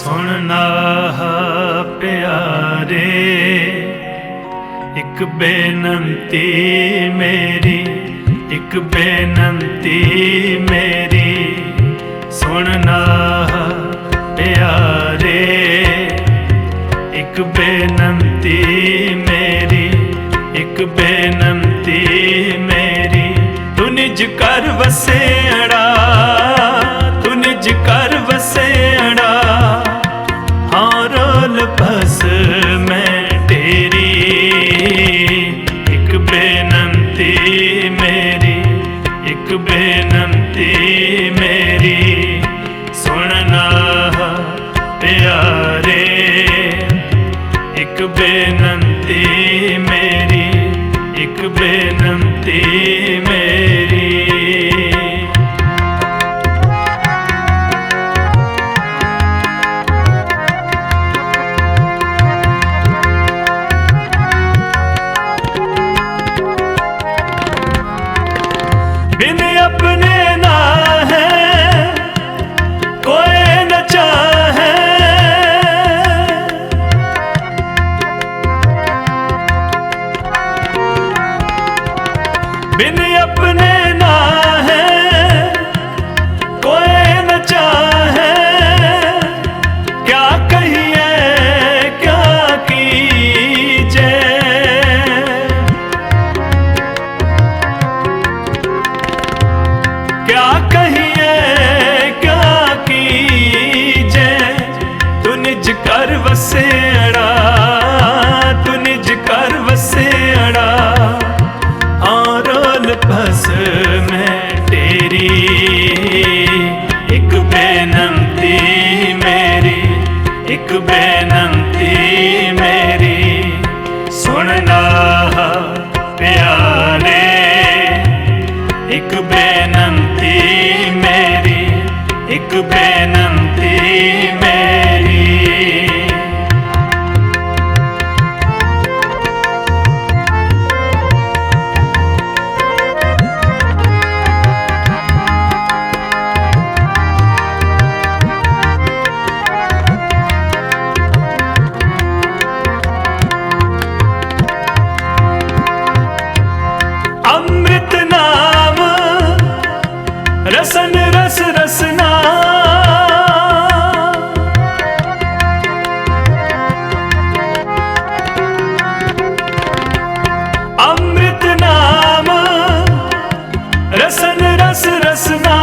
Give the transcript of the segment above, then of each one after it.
सुनना प्यारे एक बेनती मेरी, एक बेनती मेरी सुनना प्यारे, एक बेनती मेरी, एक बेनती मेरी। तू निज कर वसेड़ा, तू निज कर वसेड़ा, हाँ रोल बस मैं तेरी। एक बेनती मेरी, एक बेनती मेरी सुनना प्यारे, एक बेनती मेरी, एक बेनती मेरी। बिन अपने ना है कोई न चाहे, बिन अपने ना है कोई न चाहे। क्या कहिए क्या कीजे, क्या कहिए क्या कीजे। तू निज कर वसेड़ा, तू निज कर वसेड़ा, हाँ रोल बस मैं तेरी। एक बेनती मेरी, एक बेनती मेरी सुनना प्यारे, एक बेनती मेरी, एक बेनती मेरी। अमृत नाम रसन रस रसना, अमृत नाम रसन रस रसना।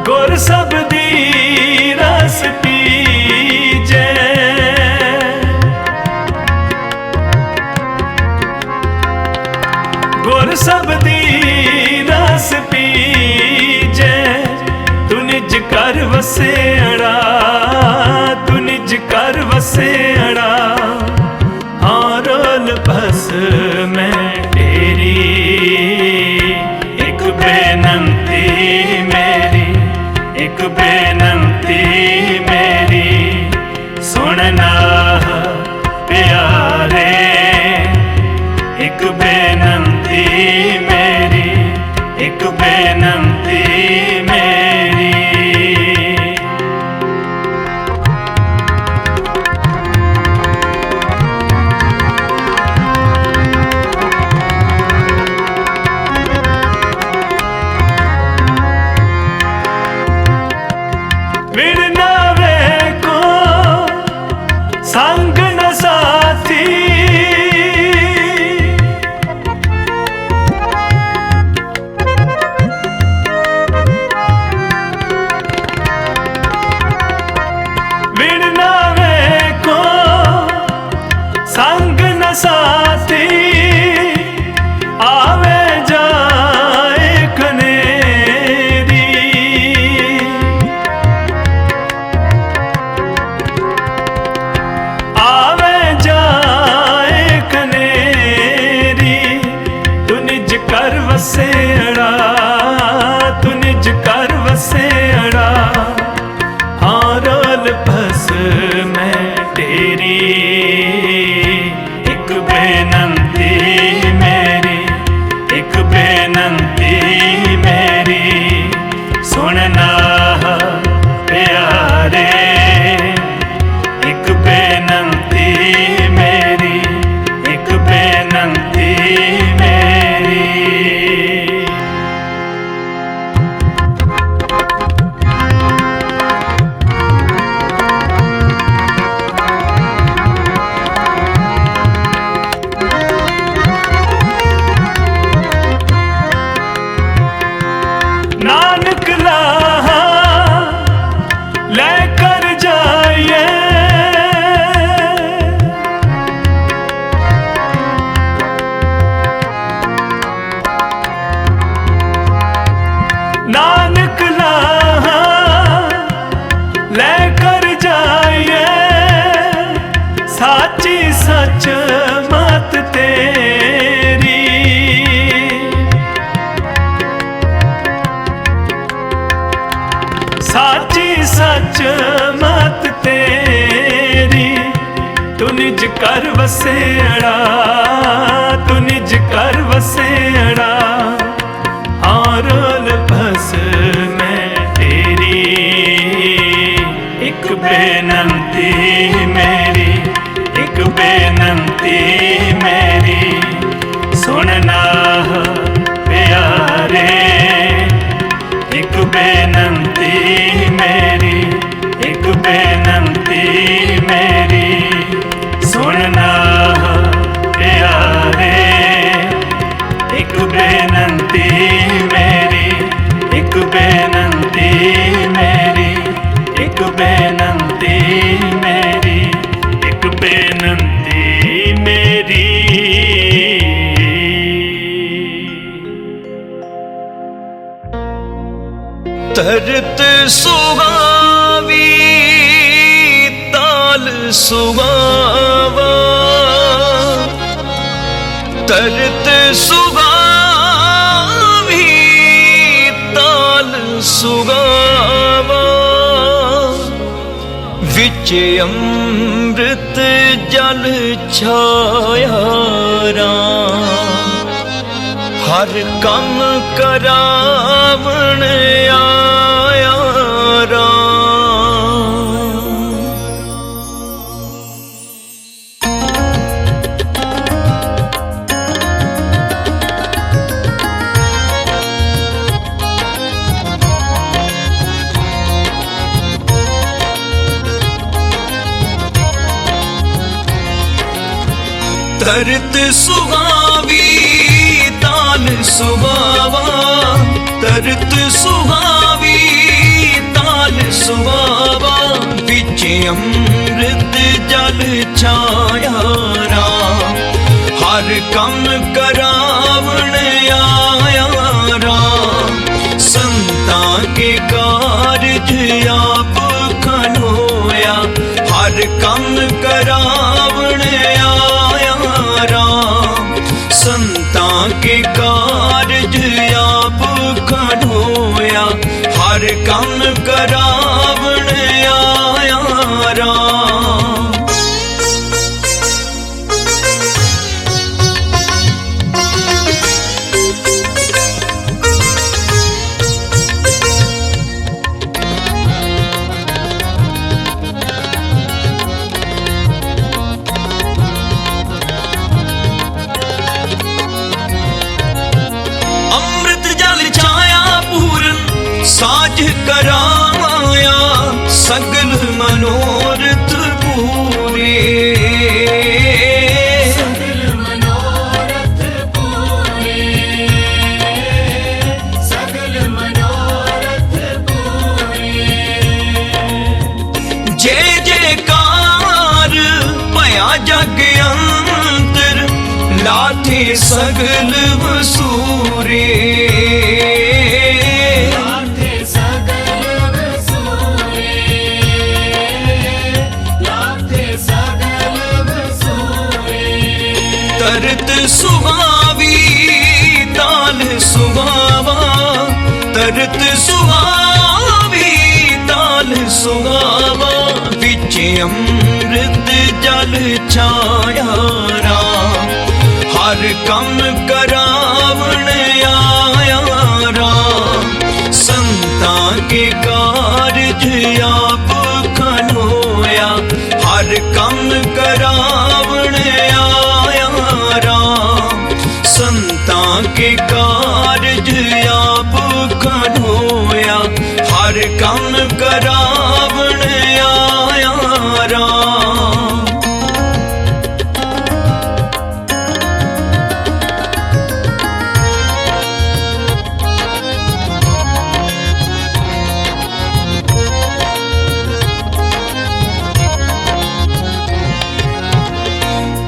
गुर सबदी रस पीजे, गुर सबदी रस पीजे। तू निज कर वसेड़ा, तू निज कर वसेड़ा, हाँ रोल बस मैं तेरी। एक बेनती मेरी, एक बेनती मेरी सुनना प्यारे, एक बेनती मेरी, एक बेनती मेरी। कला लेकर जाइए, साची सच मत तेरी। साची सच मत तेरी, तू निज कर वसेड़ा, तू निज कर वसेड़ा, रोल बस मैं तेरी। एक बेनंती मेरी, एक बेनंती मेरी, सुनना प्यारे। एक बेनंती मेरी, एक बेनंती मेरी, सुनना प्यारे। एक बेनंती मेरी, एक बेनंती मेरी, एक बेनंती मेरी, एक बेनंती मेरी। तरत सुहावी ताल सुहावा, तरत सुहावी ताल सुहावा, विच अमृत जल छाया राम, हर कम करावण आया राम। तरत सुहावी ताल सुहावा, तरत सुहावी ताल सुहावा, विच अमृत जल छाया राम, हर कम करावण आया राम। संतां के कारज आप खनोया, हर कम करावण आया राम। संतां के कारज आप खनोया, हर कम करावण आया राम। साज कराया सगल मनोरथ पूरे, सगल मनोरथ पूरे, सगल मनोरथ पूरे। जय जयकार पया जग अंतर, लाथे सगल वसूरे। तरत सुहावी ताल सुहावा, तरत सुहावी ताल सुहावा, विच अमृत जल छाया राम, हर कम करावण आया राम। संतां के कारज आप खनोया, हर कम करावण आया राम। संतां के कारज आप खनोया, हर कम करावण आया राम।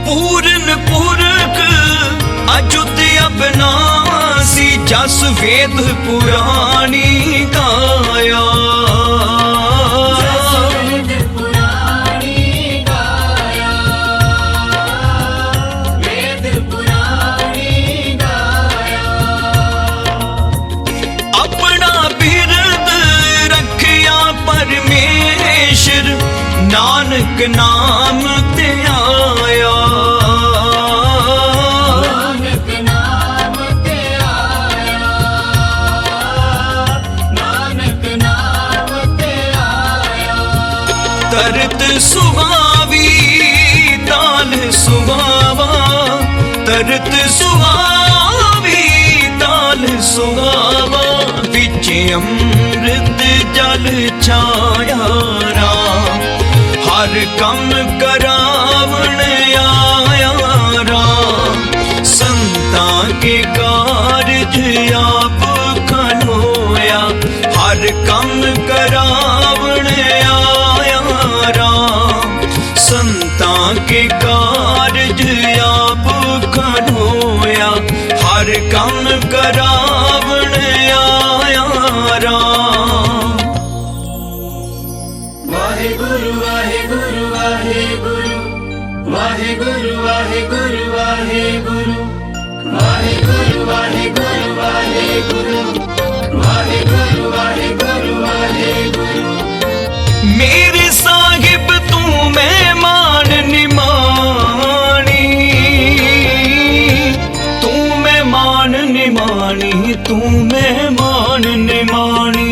पूरन पुरख अजुत अपनासी, जस वेद पुराणी का नानक नाम ते आया, नानक नाम ते आया, नानक नाम ते आया। तरत सुहावी ताल सुहावा, तरत सुहावी ताल सुहावा। विच अमृत जल छाया राम, हर कम करावण आया राम। संतां के कारज आप खलोया, हर कम करावण आया राम। संतां के कारज आप खलोया, हर कम करावण आया राम। वाहेगुरु वाहेगुरु वाहेगुरु, वाहेगुरु वाहेगुरु वाहेगुरु, वाहेगुरु वाहेगुरु वाहेगुरु, वाहेगुरु वाहेगुरु वाहेगुरु। मेरे साहिब तू मेहमान निमानी, तू मेहमान निमानी, तू मेहमान निमानी,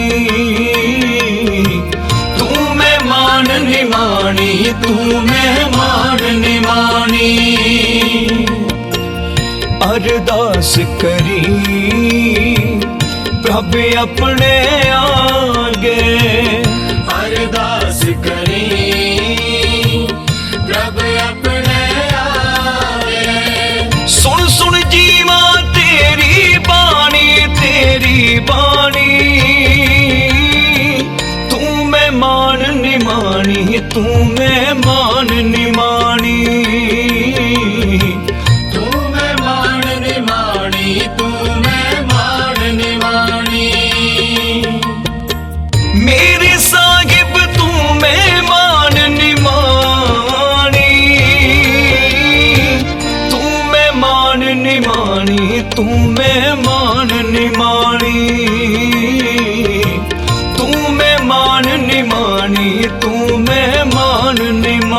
तू मेहमान निमानी, तू मेहमान निमानी। अरदास करी प्रभ अपने आगे, अरदास करी प्रभ अपने आगे। सुन सुन जीवा तेरी बाणी, तेरी बाणी। तू मेहमान निमानी, तू मेहमान निमानी, तू मेहमान निमानी, तू मेहमान निमानी। मेरे साहिब तू मेहमान निमानी, तू मेहमान निमानी, तू मेहमान निमानी, तू मेहमान निमानी, तू मेहमान निमानी।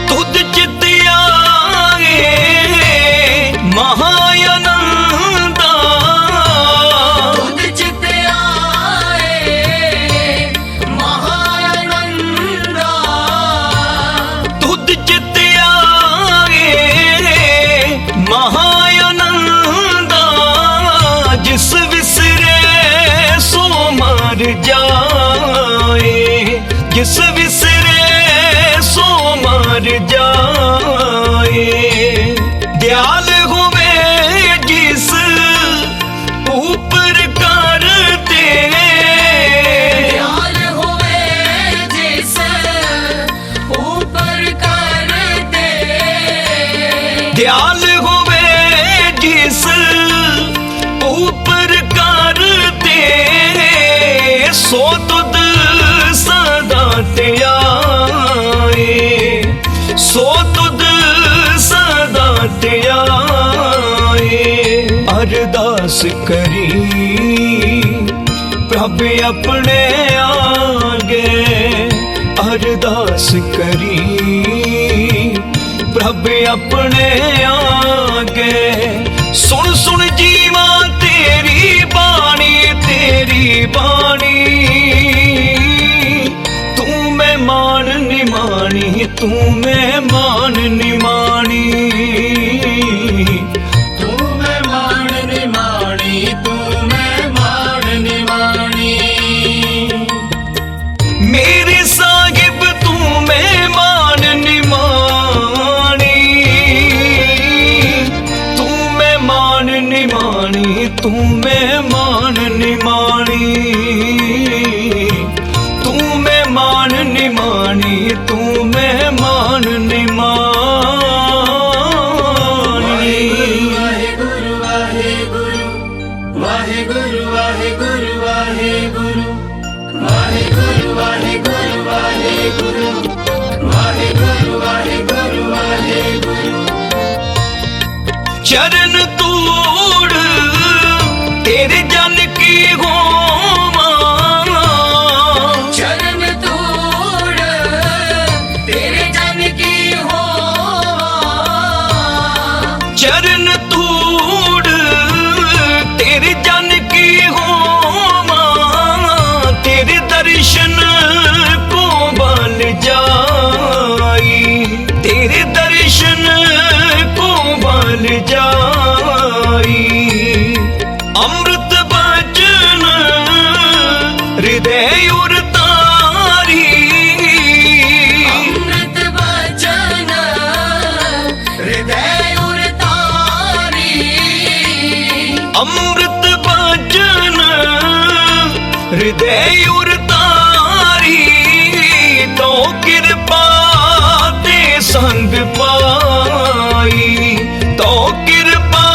तुद चित आए महायानंदा, खुद चित आए महानंदा, तुद चित आए महायानंदा। जिस विसरे सो मर जाए, जिस विसरे सो मर जाए। दयाल होवे जिस ऊपर करते, दयाल होवे जिस ऊपर करते। दयाल होवे जिस ऊपर करते। सो तुद सदा त्याए, सो तुद सदा त्याए। अरदास करी प्रभ अपने आगे, अरदास करी प्रभ अपने आगे। सुन सुन जीवा तेरी बाणी, तेरी बाणी। तू मेहमान निमानी, तू मेहमान निमानी, तू मेहमान निमानी, तू मेहमान निमानी। मेरे साहिब तू मेहमान निमानी, तू मेहमान निमानी, तू मेहमान निमानी, तू मेहमान ਮਹਿਮਾਨ ਨਿਮਾਣੀ ਤੂੰ ਮਹਿਮਾਨ ਨਿਮਾਣੀ ਵਾਹਿਗੁਰੂ ਵਾਹਿਗੁਰੂ ਵਾਹਿਗੁਰੂ ਵਾਹਿਗੁਰੂ ਵਾਹਿਗੁਰੂ ਵਾਹਿਗੁਰੂ ਵਾਹਿਗੁਰੂ ਵਾਹਿਗੁਰੂ ਵਾਹਿਗੁਰੂ ਵਾਹਿਗੁਰੂ ਵਾਹਿਗੁਰੂ ਚਰਨ ਤੂੜ ਤੇਰੇ ਜਨ ਕੀ ਹੋਵਾਂ ਚਰਨ ਤੂੜ ਤੇਰੇ ਜਨ ਕੀ ਹੋਵਾਂ ਚਰਨ ਤੂੜ ਤੇਰੇ ਜਨ ਕੀ ਹੋਵਾਂ ਤੇਰੇ ਦਰਸ਼ਨ ਕੋ ਬਲ ਜਾਈ ਤੇਰੇ ਦਰਸ਼ਨ ਕੋ ਬਲ ਜਾਈ ਅੰਮ੍ਰਿਤ ਬਚਨ ਹਿਰਦੈ ਉਰ ਤਾਰੀ ਅੰਮ੍ਰਿਤ ਬਚਨ ਹਿਰਦੈ ਉਰ ਤਾਰੀ ਅੰਮ੍ਰਿਤ ਬਚਨ ਹਿਰਦੈ ਉਰ ਤਾਰੀ ਤੋ ਕਿਰਪਾ ਤੇ ਸੰਗ ਪਾਈ ਤੋ ਕਿਰਪਾ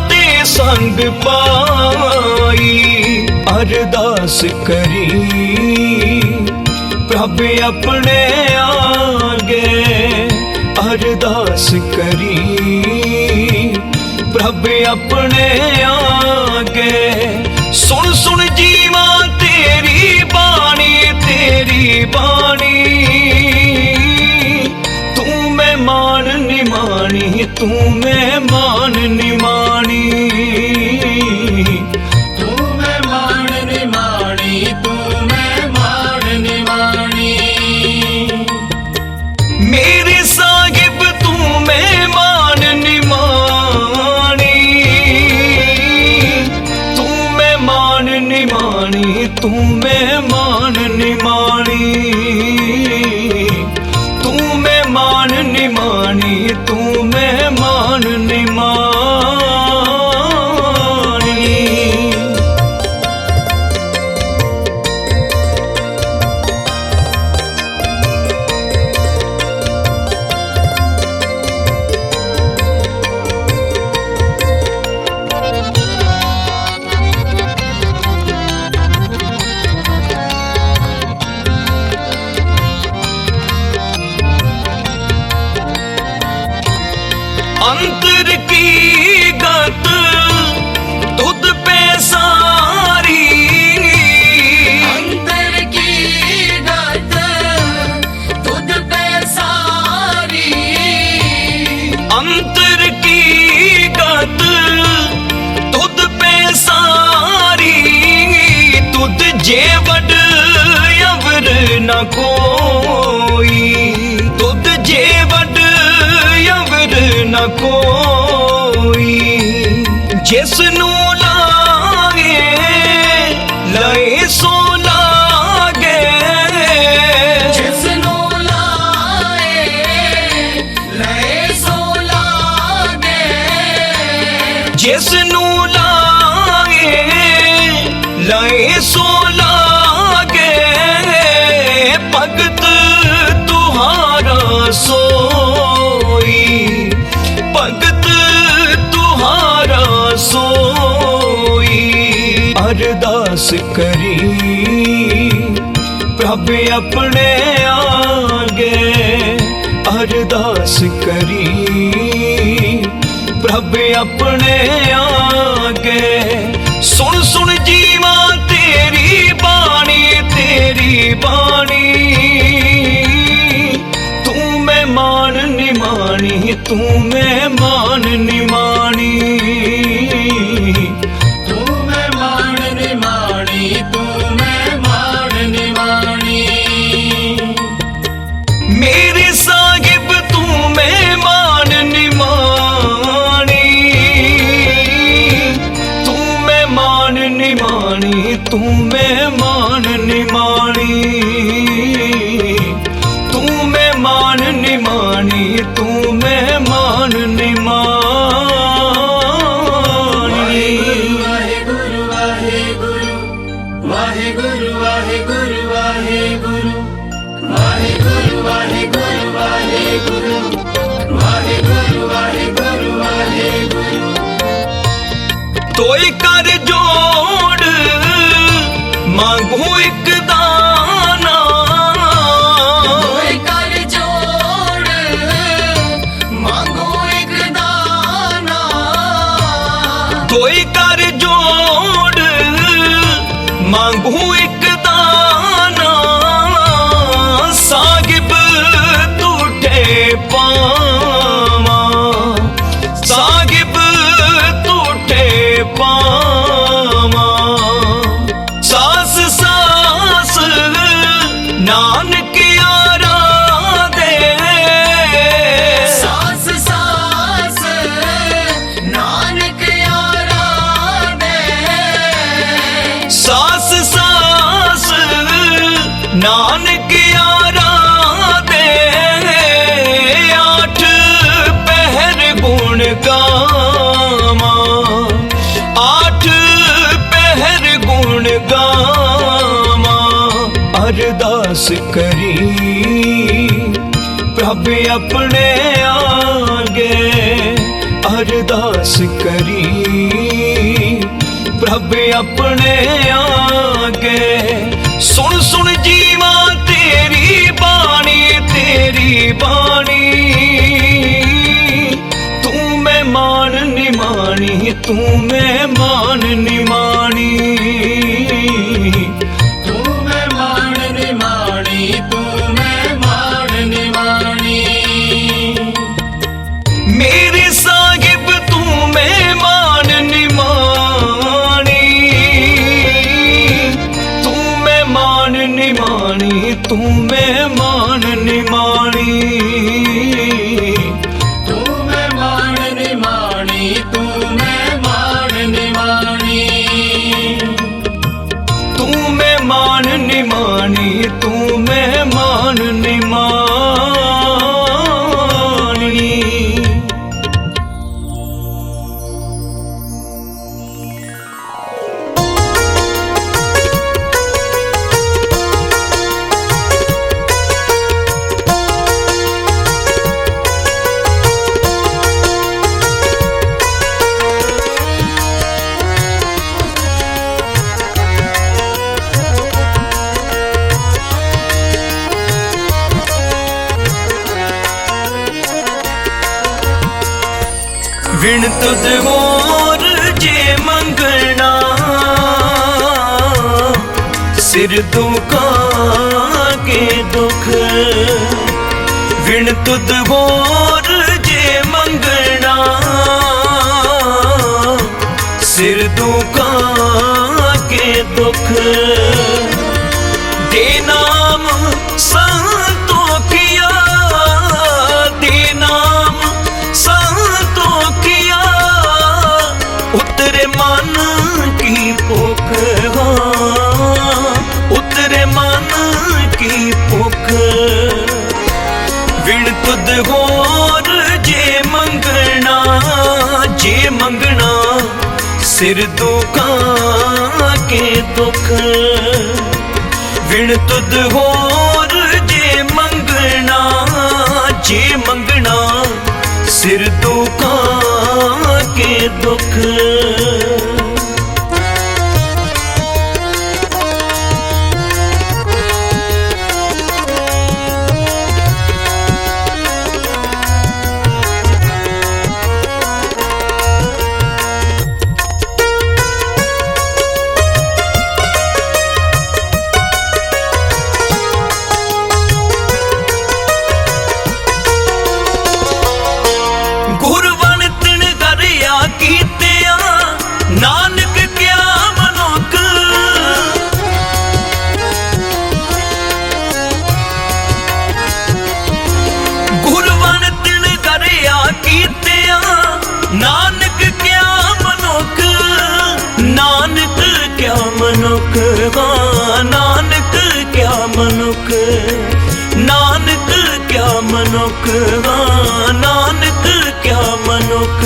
ਤੇ ਸੰਗ ਪਾਈ ਅਰਦਾਸ ਕਰੀ ਪ੍ਰਭ ਆਪਣੇ ਆਗੇ ਅਰਦਾਸ ਕਰੀ ਪ੍ਰਭ ਆਪਣੇ ਆਗੇ ਸੁਣ ਸੁਣ ਜੀਵਾ ਤੇਰੀ ਬਾਣੀ ਤੂੰ ਮਹਿਮਾਨ ਨਿਮਾਣੀ ਤੂੰ ਮਹਿਮਾਨ ਨਿਮਾਣੀ ਤੂੰ ਮਹਿਮਾਨ ਨਿਮਾਣੀ ਤੂੰ ਮਹਿਮਾਨ ਨਿਮਾਣੀ ਮੇਰੇ ਸਾਹਿਬ ਤੂੰ ਮਹਿਮਾਨ ਨਿਮਾਣੀ ਤੂੰ ਮਹਿਮਾਨ ਨਿਮਾਣੀ ਤੂੰ ਮਹਿਮਾਨ ਨਿਮਾਣੀ ਤੂੰ ਮਹਿਮਾਨ ਨਿਮਾਣੀ ਤੂੰ ਮਹਿਮਾਨ ਨਿਮਾਣੀ अंतर की गत तुद पे सारी ਅੰਤਰ ਕੀ ਗਤ ਤੁਧ ਪੈ ਸਾਰੀ अंतर की गत तुद पे सारी तुद जे वड अवर न कोई तुद जे वड अवर न कोई जिस नू लागे लए सो लागे ਜਿਸ ਨੂੰ ਲਾਏ ਲੈ ਸੋ ਲਾਗੇ ਜਿਸ ਨੂੰ ਲਾਗੇ ਲਏ ਸੋ ਲਾਗੇ ਭਗਤ ਤੁਹਾਰਾ ਸੋਈ ਭਗਤ ਤੁਹਾਰਾ ਸੋਈ ਅਰਦਾਸ ਕਰੀ ਪ੍ਰਭ ਆਪਣੇ ਆਗੇ ਅਰਦਾਸ ਕਰੀ ਪ੍ਰਭ ਆਪਣੇ ਆਗੇ ਸੁਣ ਸੁਣ ਜੀਵਾ ਤੇਰੀ ਬਾਣੀ ਤੂੰ ਮਹਿਮਾਨ ਨਿਮਾਣੀ ਤੂੰ ਮਹਿਮਾਨ ਨਿਮਾਣੀ ਤੂੰ ਮਹਿਮਾਨ ਨਿਮਾਣੀ ਤੂੰ ਮਹਿਮਾਨ ਨਿਮਾਣੀ ਮੇਰੇ ਸਾਹਿਬ ਤੂੰ ਮਹਿਮਾਨ ਨਿਮਾਣੀ ਤੂੰ ਮਹਿਮਾਨ ਨਿਮਾਣੀ ਤੂੰ ਮਹਿਮਾਨ ਨਿਮਾਣੀ ਤੂੰ ਮਹਿਮਾਨ ਨਿਮਾਣੀ ਤੂੰ ਮਹਿਮਾਨ ਨਿਮਾਣੀ ਵਾਹਿਗੁਰੂ ਵਾਹਿਗੁਰੂ ਵਾਹਿਗੁਰੂ ਵਾਹਿਗੁਰੂ ਵਾਹਿਗੁਰੂ ਵਾਹਿਗੁਰੂ ਵਾਹਿਗੁਰੂ ਵਾਹਿਗੁਰੂ ਵਾਹਿਗੁਰੂ ਵਾਹਿਗੁਰੂ ਤੋਈ ਕਰ ਜੋੜ ਮੰਗੂ ਇੱਕ ਦਾਨਾ ਕੋਈ ਕਰ ਜੋੜ ਮੰਗੋ ਇੱਕ ਦਾਨਾ ਤੋਈ ਕਰ ਜੋੜ ਮੰਗੂ ਇੱਕ ਦਾਨਾ ਸਾਹਿਬ ਟੂਟੇ ਪਾਵਾਂ ਸਾਹਿਬ ਟੂਟੇ ਪਾਵਾਂ ਸਾਸ ਸਾਸ ਨਾਨਕ ਯਾਰਾ ਦੇ ਸਾਸ ਸਾਸ ਨਾਨਕ ਯਾਰਾ ਦੇ ਸਾਸ ਸਾਸ ਨਾਨਕ ਯਾਰਾ ਦੇ ਆਠ ਪਹਿਰ ਗੁਣ ਗਾਵਾਂ ਆਠ ਪਹਿਰ ਗੁਣ ਗਾਵਾਂ ਅਰਦਾਸ ਕਰੀ ਪ੍ਰਭ ਆਪਣੇ ਆਗੇ ਅਰਦਾਸ ਕਰੀ ਪ੍ਰਭ ਆਪਣੇ ਆਗੇ ਸੁਣ ਸੁਣ ਜੀਵਾ ਤੇਰੀ ਬਾਣੀ ਤੂੰ ਮਹਿਮਾਨ ਨਿਮਾਣੀ ਤੂੰ ਮਹਿਮਾਨ ਨਿਮਾਣੀ ਤੂੰ ਮਹਿਮਾਨ ਨਿਮਾਣੀ ਤੂੰ ਮਹਿਮਾਨ ਨਿਮਾਣੀ ਮੇਰੇ ਸਾਹਿਬ ਤੂੰ ਮਹਿਮਾਨ ਨਿਮਾਣੀ ਤੂੰ ਮਹਿਮਾਨ ਨਿਮਾਣੀ ਤੂੰ ਮਹਿਮਾਨ ਨਿਮਾਣੀ ਤੂੰ ਮਹਿਮਾਨ ਨਿਮਾਣੀ ਤੂੰ ਮਹਿਮਾਨ ਨਿਮਾਣੀ ਤੂੰ ਮਹਿਮਾਨ ਨਿਮਾਣੀ ਤੂੰ ਮਹਿਮਾਨ ਨਿਮਾਣੀ ਵਿਣ ਤੁਧ ਹੋਰ ਜੇ ਮੰਗਣਾ ਸਿਰ ਦੁਖਾ ਕੇ ਦੁਖ ਵਿਣ ਤੁਧ ਹੋਰ ਜੇ ਮੰਗਣਾ ਸਿਰ ਦੁਖਾ ਕੇ ਦੁਖ ਦੇ ਨਾਮ ਸੰਤੋਖਿਆ ਦੇ ਨਾਮ ਸੰਤੋਖਿਆ ਉਤਰੇ ਮਨ ਕੀ ਭੁੱਖ ਉਤਰੇ ਮਨ ਕੀ ਭੁੱਖ ਵਿਣ ਤੁਧ ਹੋਰ ਜੇ ਮੰਗਣਾ ਸਿਰ ਦੁਖਾ ਕੇ ਦੁਖ ਵਿਣ ਤੁਧ ਹੋਰ ਜੇ ਮੰਗਣਾ ਸਿਰ ਦੁਖਾ ਕੇ ਦੁਖ ਨਾਨਕ ਕਿਆ ਮਨੁੱਖ ਗੁਰਵਨ ਤਿਨ ਕਰਿਆ ਕੀਤਿਆ ਨਾਨਕ ਕਿਆ ਮਨੁੱਖ ਨਾਨਕ ਕਿਆ ਮਨੁੱਖ ਨਾਨਕ ਕਿਆ ਮਨੁੱਖ ਨਾਨਕ ਕਿਆ ਮਨੁੱਖ ਨਾਨਕ ਕਿਆ ਮਨੁੱਖ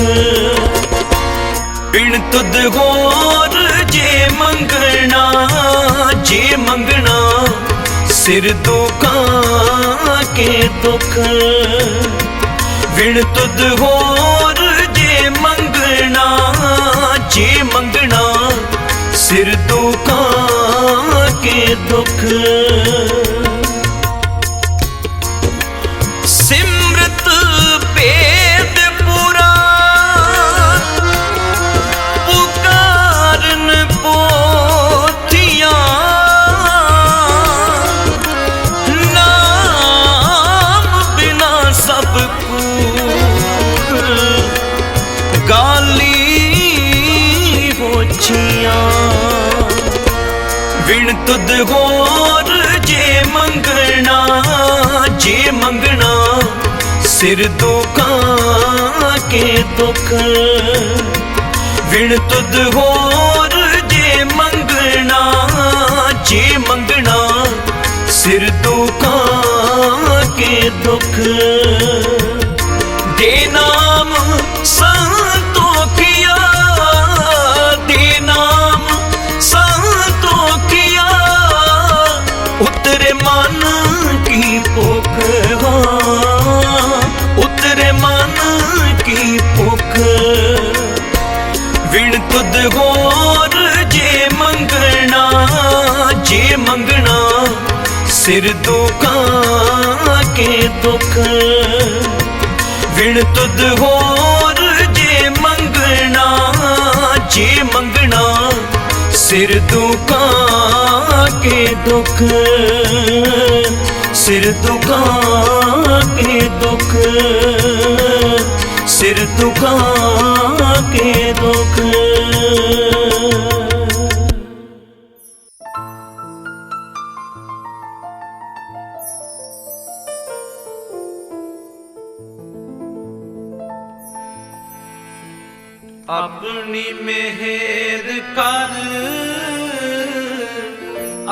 ਬਿਨ ਤੁਧ ਹੋਰ ਜੇ ਮੰਗਣਾ सिर दुखां के दुख विण तुद होर जे मंगना सिर दुखां के दुख सिमरत भेद पुरा पुकारन पोथियां नाम बिना सब गाली होछियां विण तुद होर जे मंगना सिर दुखां के दुख विण तुद होर जे मंगना सिर दुखां के दुख दे नाम संतोखिया दे नाम संतोखिया उतरे मन की भुख उतरे मन की भुख विण तुद होर जे मंगना सिर दुखां के दुख विण तुद होर जे मंगना सिर दुखां के दुख सिर दुखां के दुख सिर दुखां के दुख अपनी मेहर कर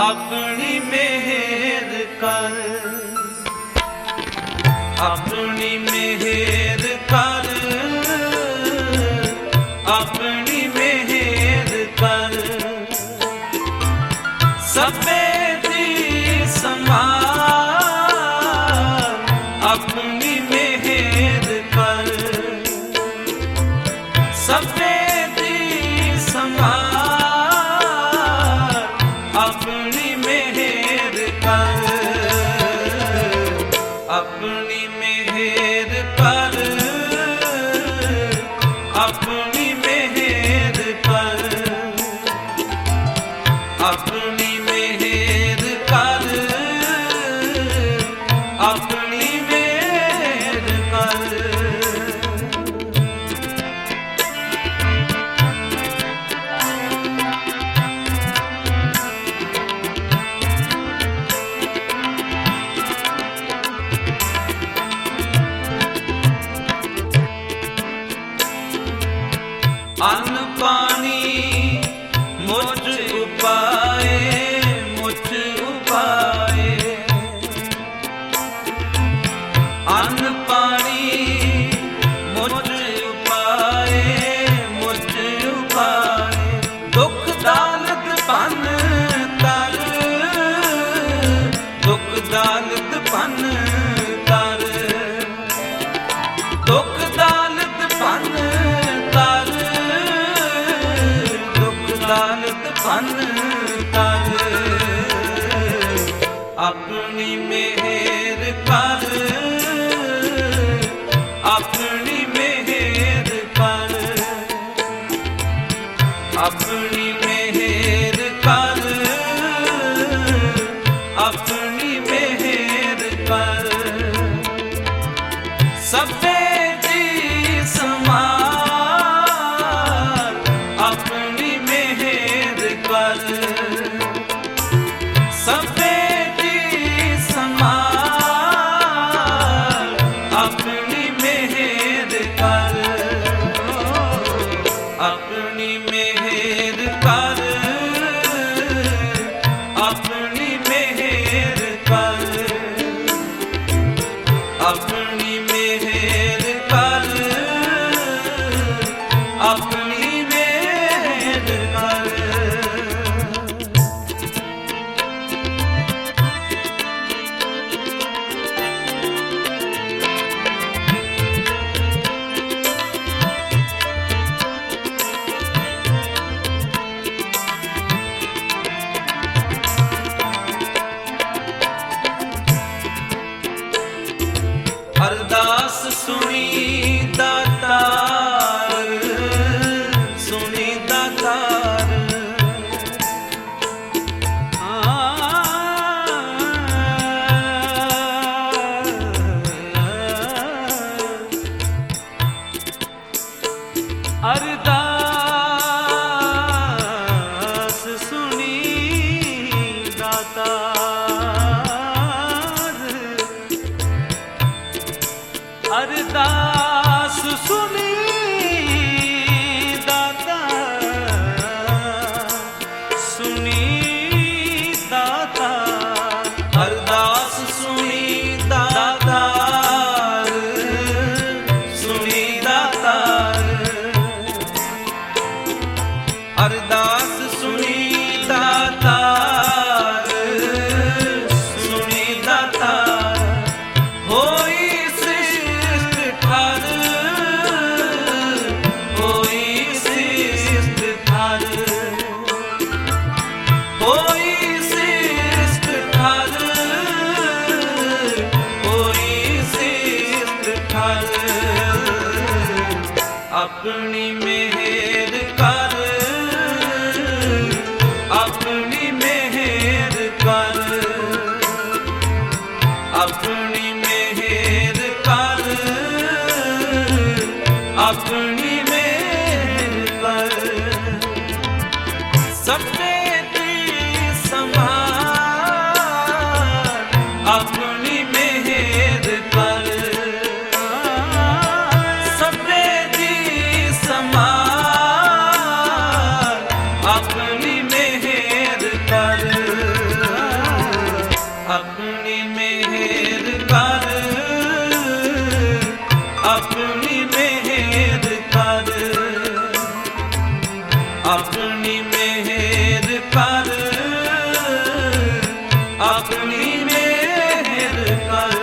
अपनी मेहर कर अपनी मेहर कर अपनी मेहर कर सबे दी संभाल अपनी मेहर कर सबे दी संभाल अपनी मेहर कर अपनी मेहर कर अपनी मेहर कर अपनी मेहर कर अपनी मेहर कर अन्न पानी मुझ उपाए अन्न पानी मुझ उपाए दुख दालत पन तर दुख दालत पन तर दुख दालत पन तर दालत पन कर अपनी मेहर कर अपनी मेहर कर अपनी मेहर कर अपनी मेहर कर सबे दी संभाल अपनी मेहर कर सबे दी संभाल ਸੁਣੀ ਦਾਤਾਰ, ਸੁਣੀ ਦਾਤਾਰ। ਅਰਦਾਸ ਸੁਣੀ ਦਾਤਾਰ, ਅਰਦਾਸ ਸੁਣੀ ਦਾਤਾਰ, ਸੁਣੀ ਦਾਤਾਰ। ਅਰਦਾਸ ਸੁਣੀ ਦਾਤਾਰ, ਸੁਣੀ ਦਾਤਾਰ। ਅਰਦਾਸ ਸੁਣੀ ਦਾਤਾਰ, ਸੁਣੀ ਦਾਤਾਰ। ਹੋਈ ਸਿਸ਼ਟ ਠਰ, ਹੋਈ ਸਿਸ਼ਟ ਠਰ, ਹੋਈ ਸਿਸ਼ਟ ਠਰ, ਹੋਈ ਸਿਸ਼ਟ ਠਰ। ਆਪਣੀ ਮਿਹਰ ਕਰ, ਆਪਣੀ ਮਿਹਰ ਕਰ, ਆਪਣੀ ਮਿਹਰ ਕਰ, ਆਪਣੀ ਮਿਹਰ ਕਰ। ਸਭੇ ਦੀ ਸੰਭਾਲ, ਆਪਣੀ ਮਿਹਰ ਕਰ, ਸਭੇ ਦੀ ਸੰਭਾਲ, ਆਪਣੀ ਮਿਹਰ ਕਰ, ਆਪਣੀ ਮਿਹਰ ਕਰ, ਆਪਣੀ ਮਿਹਰ ਕਰ, ਆਪਣੀ ਮਿਹਰ ਕਰ, ਆਪਣੀ ਮਿਹਰ ਕਰ।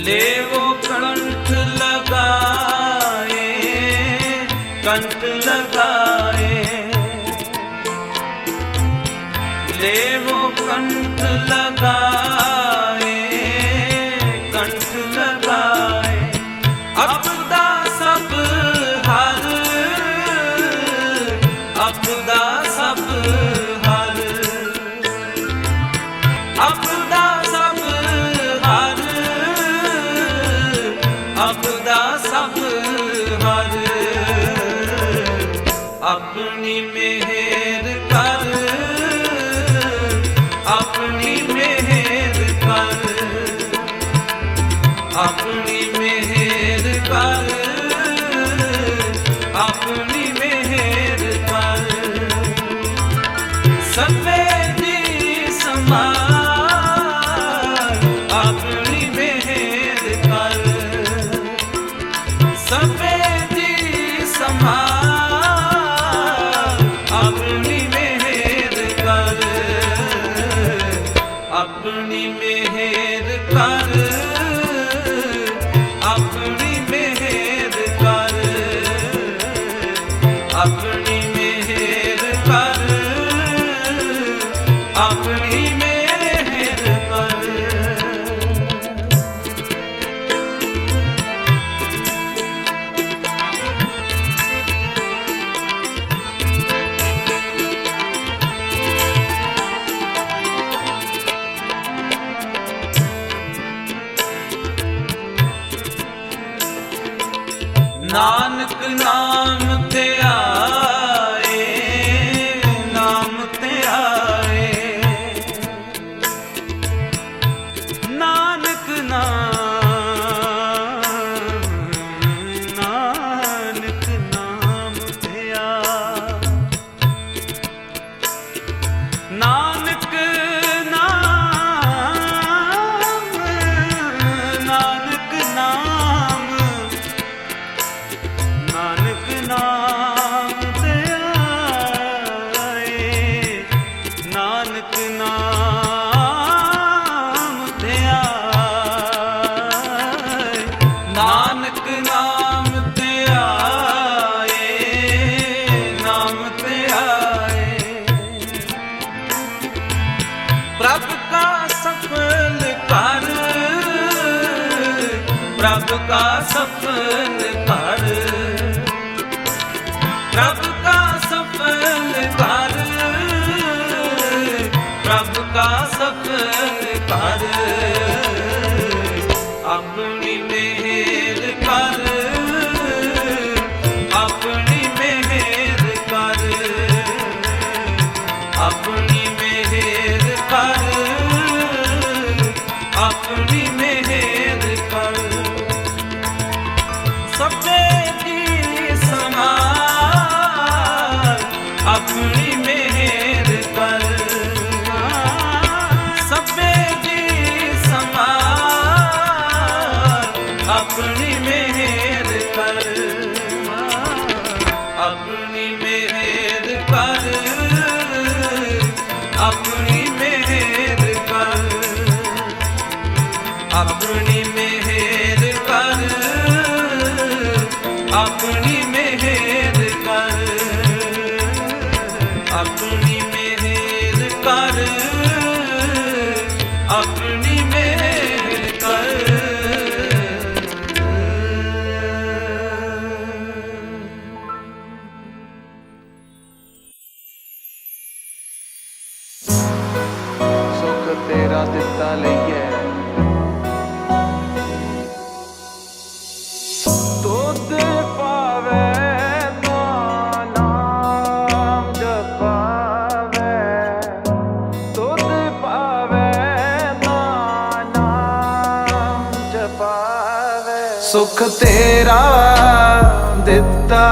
लेवो कंठ लगाए, कंठ लगाए। लेवो कंठ लगाए, कंठ लगाए। अपदा सब हर, अपदा सब हर, अपदा सब हर, अपदा सब हर। अपनी मेहर कर, अपनी मेहर कर, अपनी मेहर कर, अपनी मेहर कर। सभे दी संभाल, अपनी मेहर कर, सभे दी संभाल, अपनी मेहर कर, अपनी मेहर कर, अपनी मेहर कर, अपनी मेहर कर, अपनी मेहर कर। नानक नाम ते आए, नाम ते आए। नानक नाम, नानक नाम ते आए। नानक नाम, नानक नाम, नानक नाम ते आए, नानक नाम ते आए। प्रभ का सफल कर, प्रभ का सफल कर, प्रभ का सफल कर, प्रभ का सफल कर, अपनी मेहर कर, अपनी मेहर कर, अपनी मेहर कर, अपनी मेहर कर, सबे की संभाल अपनी मेहर कर, सबे की संभाल अपनी मेहर कर, अपनी मेहर कर, अपनी मेहर कर, अपनी मेहर कर, अपनी मेहर कर, अपनी मेहर कर, अपनी मेहर कर। ਸੁਖ ਤੇਰਾ ਦਿੱਤਾ ਲਈਏ ਦੁੱਧ ਪਾਵੇ ਤਾਂ ਨਾਮ ਜਪਾਵੇ, ਦੁੱਧ ਪਾਵੇ ਤਾਂ ਨਾਮ ਜਪਾਵੇ। ਸੁਖ ਤੇਰਾ ਦਿੱਤਾ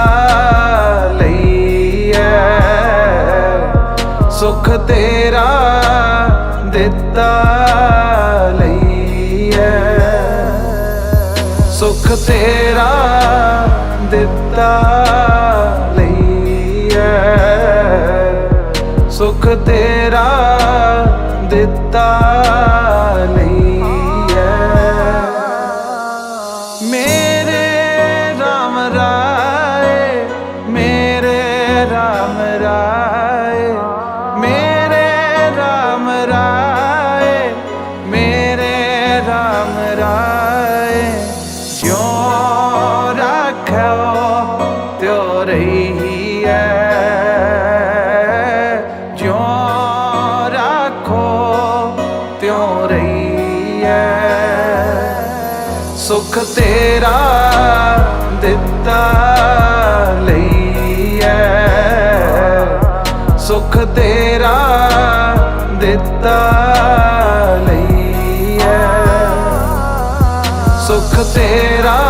ਲਈਏ, ਸੁਖ ਤੇਰਾ ਦਿੱਤਾ ਲਈਏ, ਸੁਖ ਤੇਰਾ ਦਿੱਤਾ ਲਈਏ, ਸੁਖ ਤੇਰਾ ਦਿੱਤਾ ਲਈਏ। ਮੇਰੇ ਰਾਮ ਰਾਏ, ਮੇਰੇ ਰਾਮ ਰਾਏ, ਮੇਰੇ ਰਾਮ ਰਾਏ, ਮੇਰੇ ਰਾਮ ਰਾਏ, ਜਿਉਂ ਰੱਖੋ ਤਿਉ ਰਹੀਐ, ਜਿਉਂ ਰੱਖੋ ਤਿਉ ਰਹੀਐ। ਸੁਖ ਤੇਰਾ ਦਿੱਤਾ ਲਈਐ, ਸੁਖ ਤੇਰਾ ਦਿੱਤਾ ਲਈਐ, ਸੁਖ ਤੇਰਾ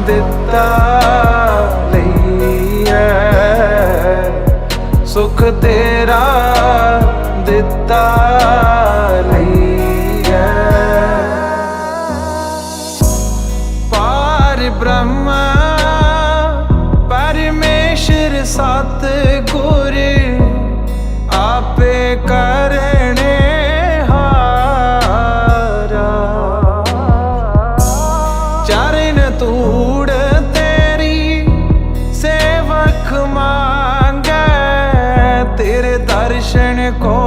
ਦਿੱਤਾ ਲਈਐ, ਸੁਖ ਤੇਰਾ ਦਿੱਤਾ ਲਈਐ। ਪਾਰ ਬ੍ਰਹਮ ਪਰਮੇਸ਼ਰ ਸਤਿਗੁਰ ਆਪੇ ਕਰਨੇ ਹਾਰਾ, ਚਰਨ ਧੂੜ ਤੇਰੀ ਸੇਵਕ ਮੰਗੈ, ਤੇਰੇ ਦਰਸ਼ਨ ਕੋ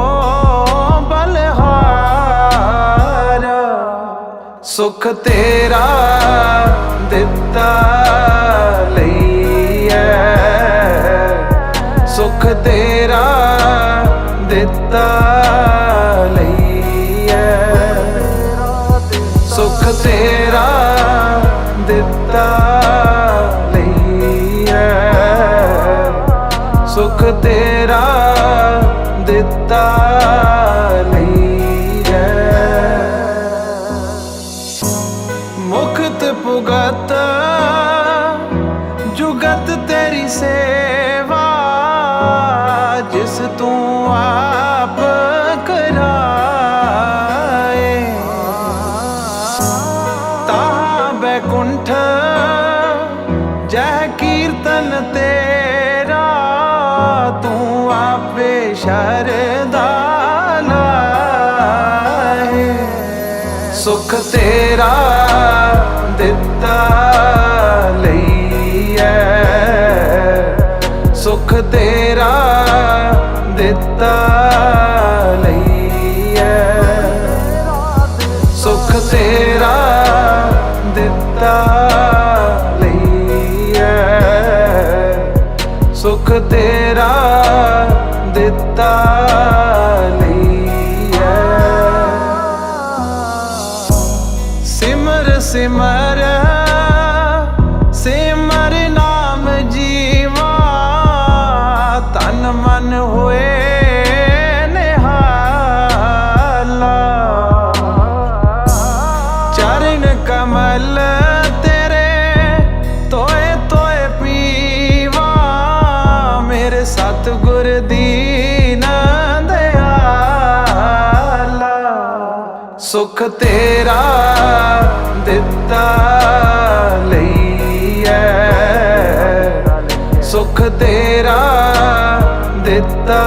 ਬਲਹਾਰਾ। ਸੁਖ ਤੇਰਾ ਦਿੱਤਾ ਲਈਐ, ਸੁਖ ਤੇਰਾ ਦਿੱਤਾ ਲਈਐ, ਸੁਖ ਤੇਰਾ ਦਿੱਤਾ ਲਈਐ, ਸੁਖ ਤੇਰਾ ਦਿੱਤਾ ਲਈਐ। ਮੁਕਤ ਪੁਗਤ ਜੁਗਤ ਤੇਰੀ ਸੇਵਾ, ਜਿਸ ਤੂੰ ਆਪ ਕਰਾਏ, ਤਾਹਾਂ ਬੈਕੁੰਠ ਜਹ ਕੀਰਤਨ ਤੇਰਾ, ਤੂੰ ਆਪੇ ਸ਼ਰਦਾ ਲਾਏ। ਸੁਖ ਤੇਰਾ ਦਿੱਤਾ ਲਈਐ, ਸੁਖ ਤੇਰਾ ਦਿੱਤਾ ਲਈਐ, तेरा दिता लईए। सिमर सिमर सिमर नाम जीवा, तन मन होए निहाला। चरण कमल तेरे तोए तोए पीवा, मेरे सतगुर दीन दयाला। सुख तेरा दिता लईए, सुख तेरा दिता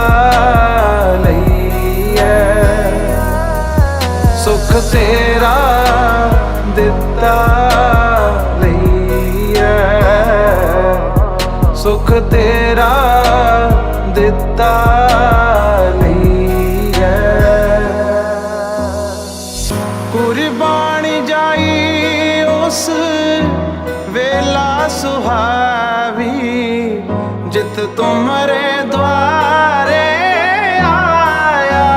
लईए। सुख तेरा दिता लईए, सुख तेरा दिता लईए। कुर्बानी जाई उस वेला सुहावी, जित तुमरे द्वारे आया।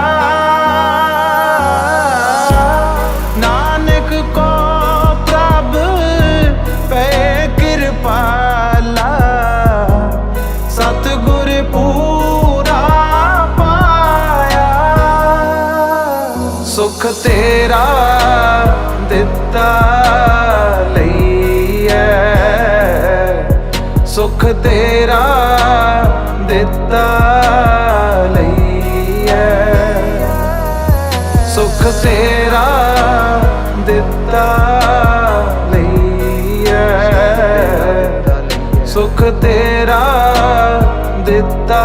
नानक को प्रभ पे कृपाला, सतगुर पूरा पाया। सुख तेरा दिता लईए, सुख तेरा दिता लईए। सुख तेरा दिता लईए, सुख तेरा दिता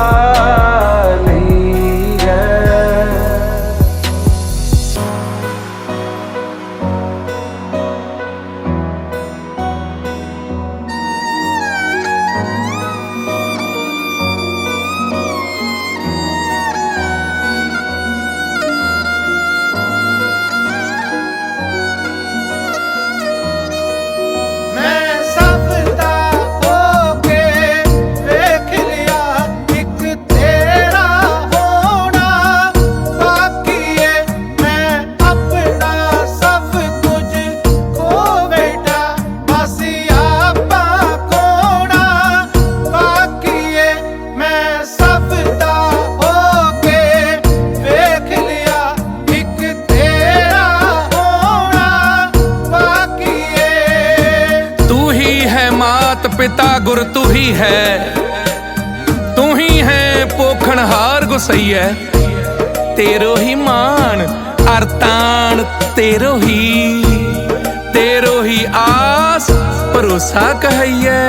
लईए। पिता गुर तू ही है, तू ही है पोखणहार गुसैया। तेरो ही मान अरतान, तेरो ही आस भरोसा कहैया।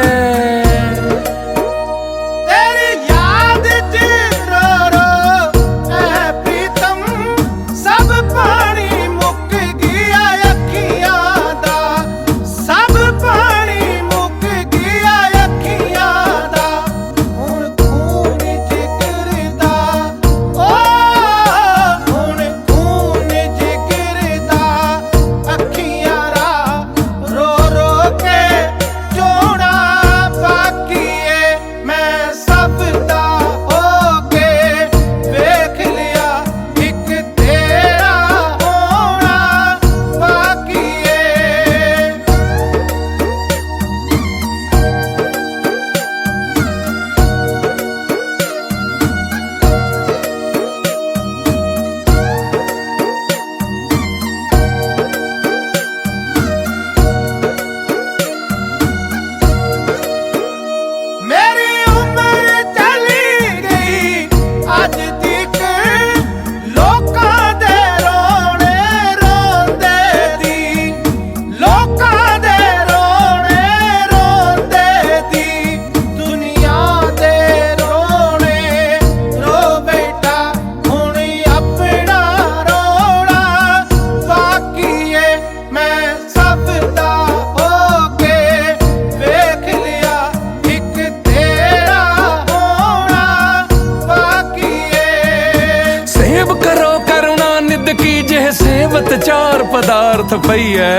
सेवत चार पदार्थ पई है।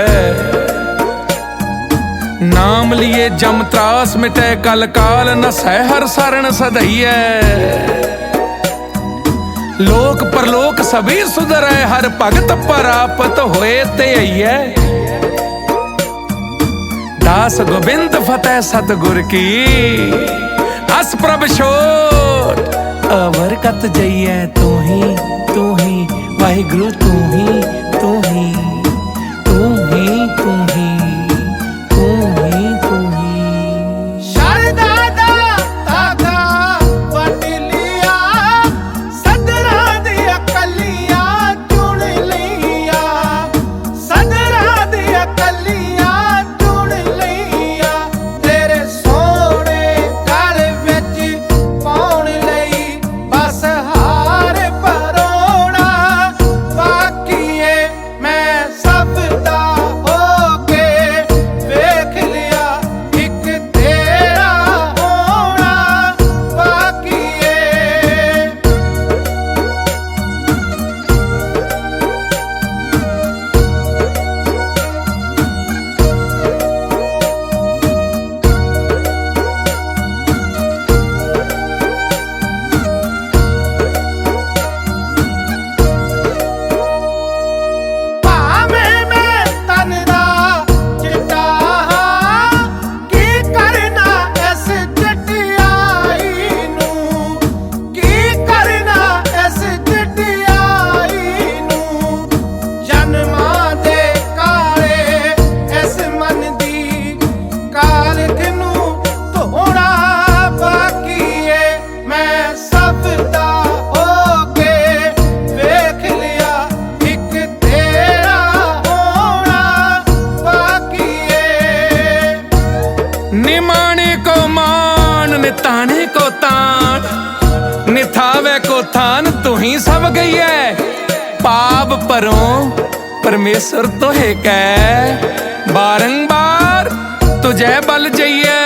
नाम लिए जम त्रास मिटे कल काल न सह हर सरन सधैया लोक परलोक सभी सुधरै हर भगत परापत होए ते अइयै दास गोबिंद फतेह सतगुर की अस प्रभ छोट अवर कत जइयै तू ही वाहिगुरु तू ही तू ही तू ही तू ही तू ही तू ही शरदा दा धागा वट लिया सदरा दिया कलियां चुन लिया सदरा दिया कलियां चुन लिया तेरे सोने घर विच पाउण लई बस हार परोना बाकी है मैं सब दा हो के वेख लिया एक तेरा होना बाकी है ਭਾਵੇਂ ਮੈਂ ਤਨ ਦਾ ਚਿੱਟਾ ਹਾਂ ਕੀ ਕਰਨਾ ਇਸ ਚਿੱਟਾਈ ਨੂੰ ਕੀ ਕਰਨਾ ਇਸ ਚਿੱਟਾਈ ਨੂੰ ਜਨਮਾਂ ਦੇ ਕਾਲੇ ਇਸ ਮਨ ਦੀ ਕਾਲਖ ਨੂੰ ਧੋਣਾ ਬਾਕੀ ਏ ਮੈਂ ਸਭ ਦਾ ਹੋ ਕੇ ਵੇਖ ਲਿਆ ਇੱਕ ਤੇਰਾ ਹੋਣਾ बाकी है निमाने को मान निताने को तान निथावे को थान तू ही सब गई है पाप परों परमेश्वर तो है कै बारंबार तुझे बल जइए